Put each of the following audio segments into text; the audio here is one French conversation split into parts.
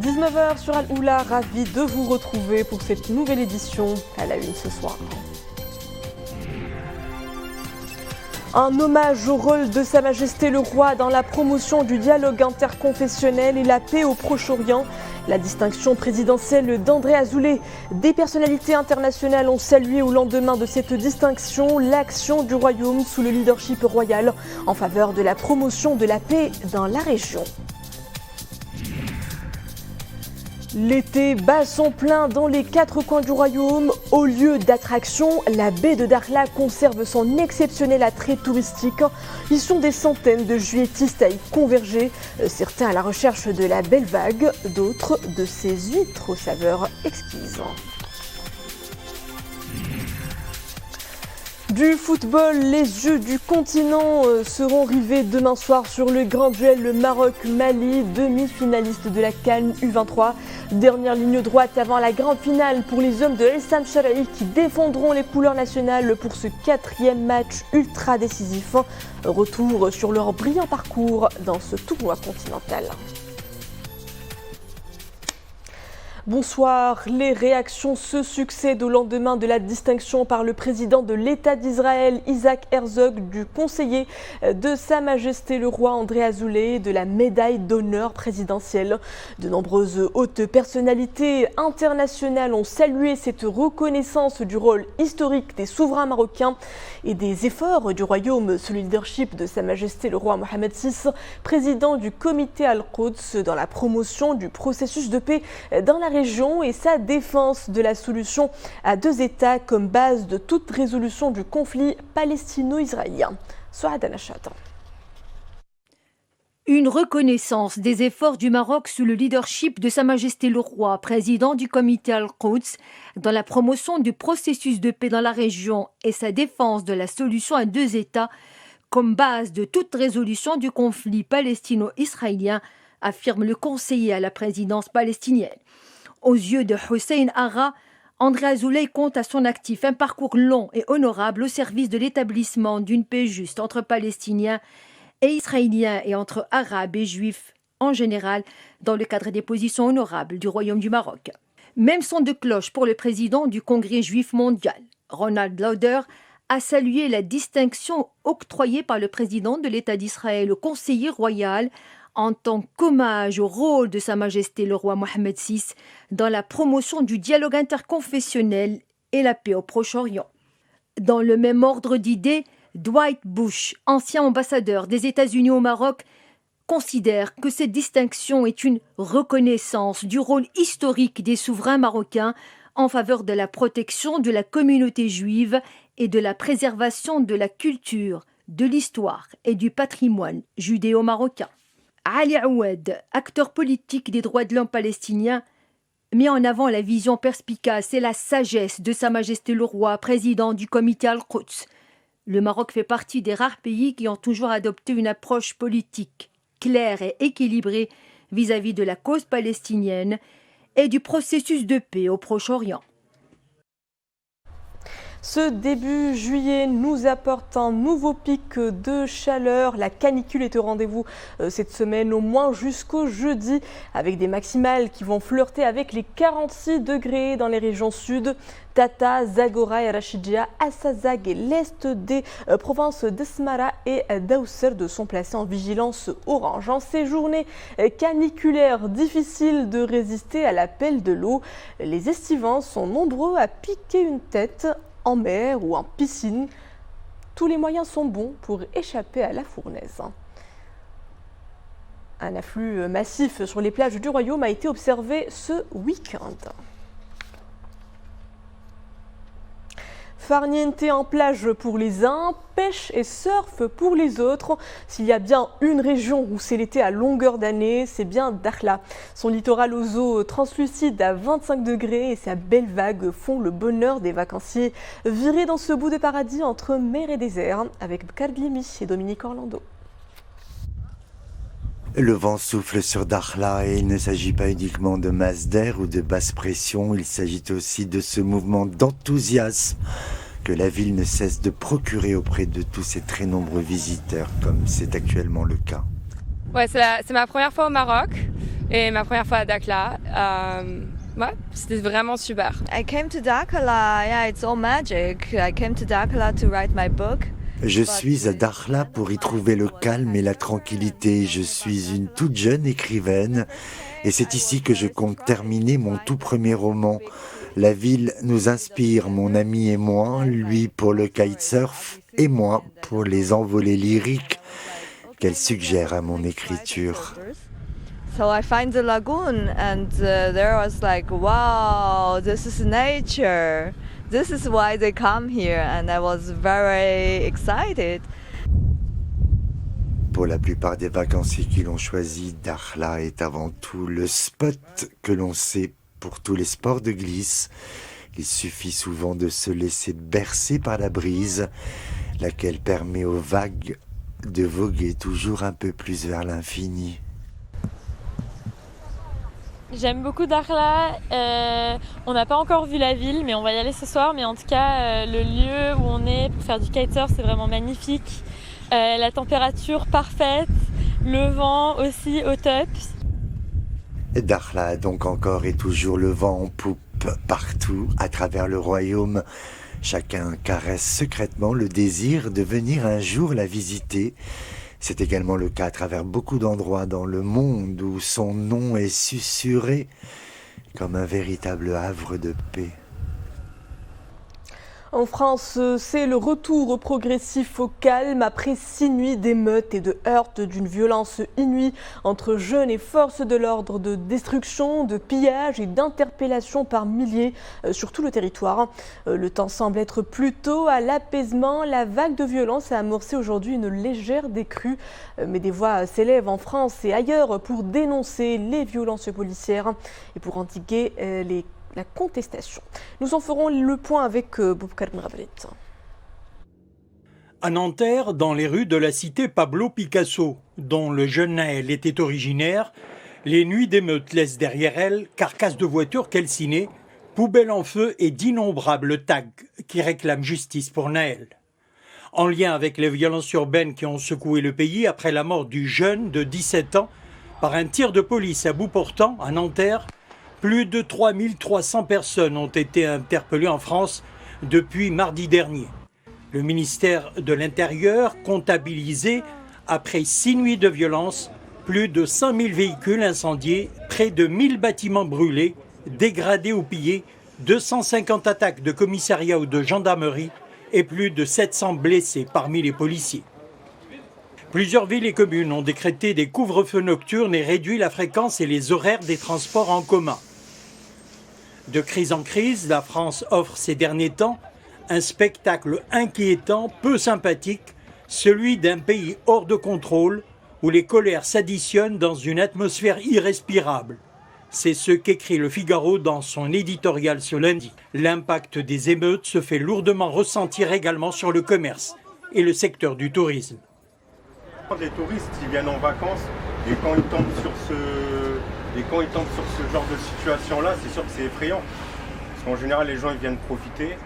19h sur Al-Oula, ravi de vous retrouver pour cette nouvelle édition à la une ce soir. Un hommage au rôle de Sa Majesté le Roi dans la promotion du dialogue interconfessionnel et la paix au Proche-Orient. La distinction présidentielle d'André Azoulay. Des personnalités internationales ont salué au lendemain de cette distinction l'action du royaume sous le leadership royal en faveur de la promotion de la paix dans la région. L'été bat son plein dans les 4 coins du royaume. Au lieu d'attraction, la baie de Dakhla conserve son exceptionnel attrait touristique. Ils sont des centaines de juilletistes à y converger, certains à la recherche de la belle vague, d'autres de ses huîtres aux saveurs exquises. Du football, les yeux du continent seront rivés demain soir sur le grand duel Maroc-Mali, demi-finaliste de la CAN U23. Dernière ligne droite avant la grande finale pour les hommes de Essam Charaï qui défendront les couleurs nationales pour ce 4e match ultra décisif. Retour sur leur brillant parcours dans ce tournoi continental. Bonsoir. Les réactions se succèdent au lendemain de la distinction par le président de l'État d'Israël, Isaac Herzog, du conseiller de Sa Majesté le Roi André Azoulay, de la médaille d'honneur présidentielle. De nombreuses hautes personnalités internationales ont salué cette reconnaissance du rôle historique des souverains marocains et des efforts du royaume sous le leadership de Sa Majesté le Roi Mohamed VI, président du comité Al-Quds, dans la promotion du processus de paix dans la région et sa défense de la solution à 2 États comme base de toute résolution du conflit palestino-israélien. Souad Anachat. Une reconnaissance des efforts du Maroc sous le leadership de Sa Majesté le Roi, président du comité Al-Quds, dans la promotion du processus de paix dans la région et sa défense de la solution à 2 États comme base de toute résolution du conflit palestino-israélien, affirme le conseiller à la présidence palestinienne. Aux yeux de Hussein Ara, André Azoulay compte à son actif un parcours long et honorable au service de l'établissement d'une paix juste entre Palestiniens et Israéliens et entre Arabes et Juifs en général dans le cadre des positions honorables du Royaume du Maroc. Même son de cloche pour le président du Congrès juif mondial. Ronald Lauder a salué la distinction octroyée par le président de l'État d'Israël au conseiller royal en tant qu'hommage au rôle de Sa Majesté le Roi Mohamed VI dans la promotion du dialogue interconfessionnel et la paix au Proche-Orient. Dans le même ordre d'idées, Dwight Bush, ancien ambassadeur des États-Unis au Maroc, considère que cette distinction est une reconnaissance du rôle historique des souverains marocains en faveur de la protection de la communauté juive et de la préservation de la culture, de l'histoire et du patrimoine judéo-marocain. Ali Oued, acteur politique des droits de l'homme palestiniens, met en avant la vision perspicace et la sagesse de Sa Majesté le Roi, président du comité Al-Quds. Le Maroc fait partie des rares pays qui ont toujours adopté une approche politique claire et équilibrée vis-à-vis de la cause palestinienne et du processus de paix au Proche-Orient. Ce début juillet nous apporte un nouveau pic de chaleur. La canicule est au rendez-vous cette semaine, au moins jusqu'au jeudi, avec des maximales qui vont flirter avec les 46 degrés dans les régions sud. Tata, Zagora et Rachidia, Assazag et l'est des provinces d'Esmara et d'Aousserd sont placés en vigilance orange. En ces journées caniculaires, difficile de résister à l'appel de l'eau. Les estivants sont nombreux à piquer une tête en mer ou en piscine. Tous les moyens sont bons pour échapper à la fournaise. Un afflux massif sur les plages du Royaume a été observé ce week-end. Farniente en plage pour les uns, pêche et surf pour les autres. S'il y a bien une région où c'est l'été à longueur d'année, c'est bien Dakhla. Son littoral aux eaux translucides à 25 degrés et sa belle vague font le bonheur des vacanciers virés dans ce bout de paradis entre mer et désert avec Kardlimi et Dominique Orlando. Le vent souffle sur Dakhla et il ne s'agit pas uniquement de masse d'air ou de basse pression, il s'agit aussi de ce mouvement d'enthousiasme que la ville ne cesse de procurer auprès de tous ces très nombreux visiteurs, comme c'est actuellement le cas. Ouais, c'est ma première fois au Maroc. Et ma première fois à Dakhla, ouais, c'était vraiment super. I came to Dakhla, yeah, it's all magic. I came to Dakhla to write my book. Je suis à Dakhla pour y trouver le calme et la tranquillité. Je suis une toute jeune écrivaine et c'est ici que je compte terminer mon tout premier roman. La ville nous inspire, mon ami et moi, lui pour le kitesurf et moi pour les envolées lyriques qu'elle suggère à mon écriture. So I find the lagoon and there was like, wow, this is nature. This is why they come here and I was very excited. Pour la plupart des vacanciers qui l'ont choisi, Dakhla est avant tout le spot que l'on sait pour tous les sports de glisse. Il suffit souvent de se laisser bercer par la brise, laquelle permet aux vagues de voguer toujours un peu plus vers l'infini. J'aime beaucoup Dakhla. On n'a pas encore vu la ville, mais on va y aller ce soir. Mais en tout cas, le lieu où on est pour faire du kitesurf, c'est vraiment magnifique. La température parfaite, le vent aussi au top. Dakhla a donc encore et toujours le vent en poupe partout à travers le royaume. Chacun caresse secrètement le désir de venir un jour la visiter. C'est également le cas à travers beaucoup d'endroits dans le monde où son nom est susurré comme un véritable havre de paix. En France, c'est le retour progressif au calme après 6 nuits d'émeutes et de heurts d'une violence inouïe entre jeunes et forces de l'ordre, de destruction, de pillage et d'interpellation par milliers sur tout le territoire. Le temps semble être plutôt à l'apaisement. La vague de violence a amorcé aujourd'hui une légère décrue, mais des voix s'élèvent en France et ailleurs pour dénoncer les violences policières et pour endiguer la contestation. Nous en ferons le point avec Boubkar Mrabrit. À Nanterre, dans les rues de la cité Pablo Picasso, dont le jeune Naël était originaire, les nuits d'émeutes laissent derrière elles carcasses de voitures calcinées, poubelles en feu et d'innombrables tags qui réclament justice pour Naël. En lien avec les violences urbaines qui ont secoué le pays après la mort du jeune de 17 ans par un tir de police à bout portant à Nanterre, plus de 3300 personnes ont été interpellées en France depuis mardi dernier. Le ministère de l'Intérieur comptabilisait, après 6 nuits de violence, plus de 5000 véhicules incendiés, près de 1000 bâtiments brûlés, dégradés ou pillés, 250 attaques de commissariat ou de gendarmerie et plus de 700 blessés parmi les policiers. Plusieurs villes et communes ont décrété des couvre-feux nocturnes et réduit la fréquence et les horaires des transports en commun. De crise en crise, la France offre ces derniers temps un spectacle inquiétant, peu sympathique, celui d'un pays hors de contrôle où les colères s'additionnent dans une atmosphère irrespirable. C'est ce qu'écrit Le Figaro dans son éditorial ce lundi. L'impact des émeutes se fait lourdement ressentir également sur le commerce et le secteur du tourisme. Les touristes, ils viennent en vacances et quand ils tombent sur ce genre de situation-là, c'est sûr que c'est effrayant. Parce qu'en général, les gens ils viennent profiter.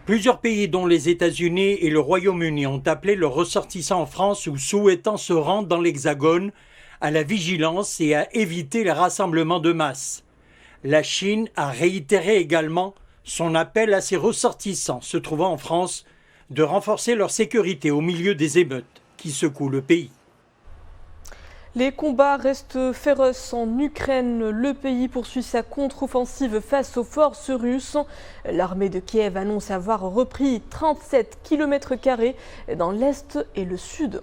Plusieurs pays, dont les États-Unis et le Royaume-Uni, ont appelé leurs ressortissants en France ou souhaitant se rendre dans l'Hexagone à la vigilance et à éviter les rassemblements de masse. La Chine a réitéré également son appel à ses ressortissants se trouvant en France de renforcer leur sécurité au milieu des émeutes qui secouent le pays. Les combats restent féroces en Ukraine. Le pays poursuit sa contre-offensive face aux forces russes. L'armée de Kiev annonce avoir repris 37 km² dans l'est et le sud.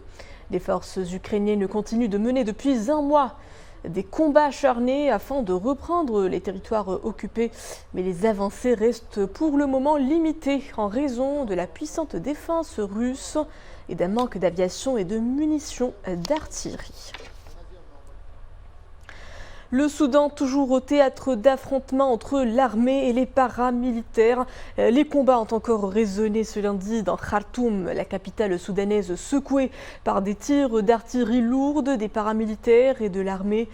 Les forces ukrainiennes continuent de mener depuis un mois des combats acharnés afin de reprendre les territoires occupés. Mais les avancées restent pour le moment limitées en raison de la puissante défense russe et d'un manque d'aviation et de munitions d'artillerie. Le Soudan, toujours au théâtre d'affrontements entre l'armée et les paramilitaires. Les combats ont encore résonné ce lundi dans Khartoum, la capitale soudanaise secouée par des tirs d'artillerie lourde des paramilitaires et de l'armée.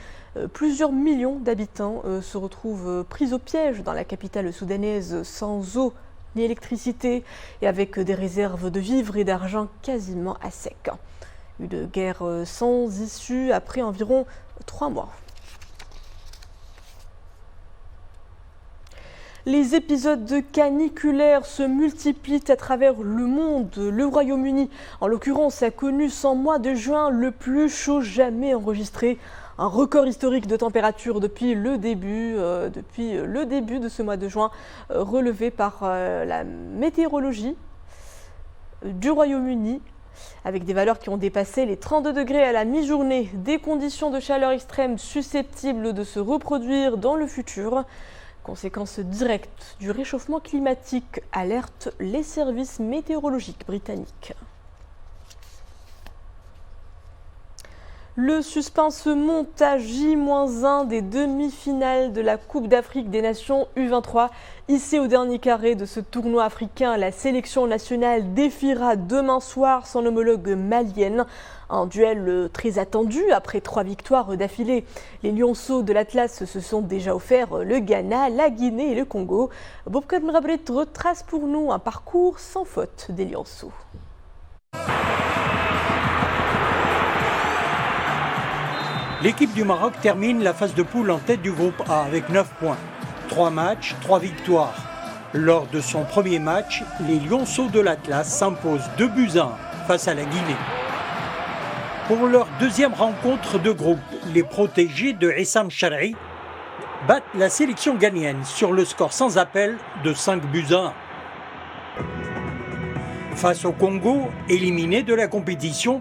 Plusieurs millions d'habitants se retrouvent pris au piège dans la capitale soudanaise sans eau ni électricité et avec des réserves de vivres et d'argent quasiment à sec. Une guerre sans issue après environ 3 mois. Les épisodes caniculaires se multiplient à travers le monde. Le Royaume-Uni, en l'occurrence, a connu son mois de juin le plus chaud jamais enregistré. Un record historique de température depuis le début de ce mois de juin, relevé par la météorologie du Royaume-Uni, avec des valeurs qui ont dépassé les 32 degrés à la mi-journée. Des conditions de chaleur extrême susceptibles de se reproduire dans le futur. Conséquence directe du réchauffement climatique, alertent les services météorologiques britanniques. Le suspense monte à J-1 des demi-finales de la Coupe d'Afrique des Nations U23. Hissée au dernier carré de ce tournoi africain, la sélection nationale défiera demain soir son homologue malienne. Un duel très attendu après 3 victoires d'affilée. Les lionceaux de l'Atlas se sont déjà offerts le Ghana, la Guinée et le Congo. Bobkar Mrabrit retrace pour nous un parcours sans faute des lionceaux. L'équipe du Maroc termine la phase de poule en tête du groupe A avec 9 points. 3 matchs, 3 victoires. Lors de son premier match, les lionceaux de l'Atlas s'imposent 2-1 face à la Guinée. Pour leur deuxième rencontre de groupe, les protégés de Essam Charri battent la sélection ghanéenne sur le score sans appel de 5-1. Face au Congo, éliminé de la compétition,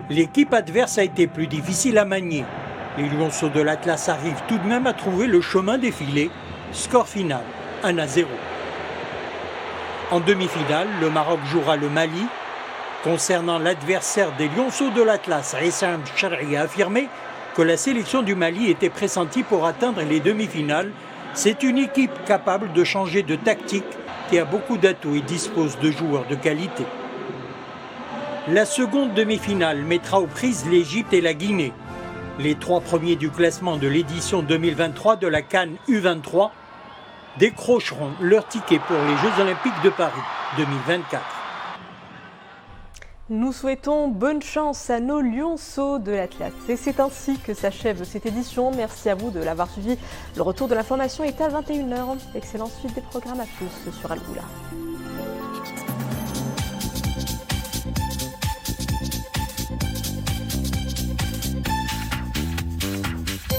l'équipe adverse a été plus difficile à manier. Les lionceaux de l'Atlas arrivent tout de même à trouver le chemin des filets. Score final 1-0. En demi-finale, le Maroc jouera le Mali. Concernant l'adversaire des lionceaux de l'Atlas, Essam Charri a affirmé que la sélection du Mali était pressentie pour atteindre les demi-finales. C'est une équipe capable de changer de tactique, qui a beaucoup d'atouts et dispose de joueurs de qualité. La seconde demi-finale mettra aux prises l'Égypte et la Guinée. Les 3 premiers du classement de l'édition 2023 de la CAN U23 décrocheront leur ticket pour les Jeux Olympiques de Paris 2024. Nous souhaitons bonne chance à nos lionceaux de l'Atlas. Et c'est ainsi que s'achève cette édition. Merci à vous de l'avoir suivi. Le retour de l'information est à 21h. Excellente suite des programmes à tous sur Al Oula.